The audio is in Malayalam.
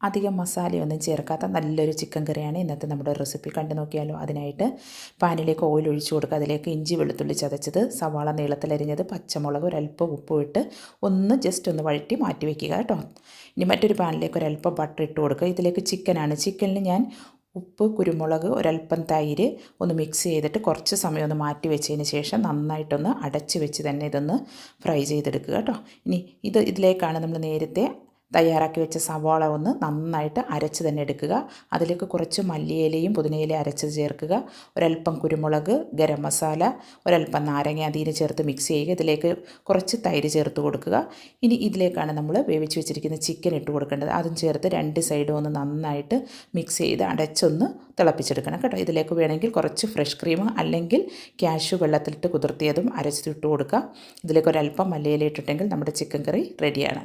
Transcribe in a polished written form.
അധികം മസാലയൊന്നും ചേർക്കാത്ത നല്ലൊരു ചിക്കൻ കറിയാണ് ഇന്നത്തെ നമ്മുടെ റെസിപ്പി. കണ്ടു നോക്കിയാലോ. അതിനായിട്ട് പാനിലേക്ക് ഓയിൽ ഒഴിച്ചു കൊടുക്കുക. അതിലേക്ക് ഇഞ്ചി വെളുത്തുള്ളി ചതച്ചത്, സവാള നീളത്തിലരിഞ്ഞത്, പച്ചമുളക്, ഒരല്പം ഉപ്പ് ഇട്ട് ജസ്റ്റ് ഒന്ന് വഴറ്റി മാറ്റി വയ്ക്കുക കേട്ടോ. ഇനി മറ്റൊരു പാനിലേക്ക് ഒരല്പം ബട്ടർ ഇട്ട് കൊടുക്കുക. ഇതിലേക്ക് ചിക്കനിൽ ഞാൻ ഉപ്പ്, കുരുമുളക്, ഒരല്പം തൈര് ഒന്ന് മിക്സ് ചെയ്തിട്ട് കുറച്ച് സമയം ഒന്ന് മാറ്റി വെച്ചതിന് ശേഷം നന്നായിട്ടൊന്ന് അടച്ച് വെച്ച് തന്നെ ഇതൊന്ന് ഫ്രൈ ചെയ്തെടുക്കുക കേട്ടോ. ഇനി ഇതിലേക്കാണ് നമ്മൾ നേരത്തെ തയ്യാറാക്കി വെച്ച സവാള ഒന്ന് നന്നായിട്ട് അരച്ച് തന്നെ എടുക്കുക. അതിലേക്ക് കുറച്ച് മല്ലിയിലയും പുതിനയിലയും അരച്ചത് ചേർക്കുക. ഒരല്പം കുരുമുളക്, ഗരം മസാല, ഒരല്പം നാരങ്ങ അതിന് ചേർത്ത് മിക്സ് ചെയ്യുക. ഇതിലേക്ക് കുറച്ച് തൈര് ചേർത്ത് കൊടുക്കുക. ഇനി ഇതിലേക്കാണ് നമ്മൾ വേവിച്ച് വെച്ചിരിക്കുന്ന ചിക്കൻ ഇട്ട് കൊടുക്കേണ്ടത്. അതും ചേർത്ത് രണ്ട് സൈഡും ഒന്ന് നന്നായിട്ട് മിക്സ് ചെയ്ത് അടച്ചൊന്ന് തിളപ്പിച്ചെടുക്കണം കേട്ടോ. ഇതിലേക്ക് വേണമെങ്കിൽ കുറച്ച് ഫ്രഷ് ക്രീം അല്ലെങ്കിൽ കാഷ്യൂ വെള്ളത്തിലിട്ട് കുതിർത്തിയതും അരച്ചിട്ട് കൊടുക്കുക. ഇതിലേക്ക് ഒരല്പം മല്ലിയില ഇട്ടിട്ടെങ്കിൽ നമ്മുടെ ചിക്കൻ കറി റെഡിയാണ്.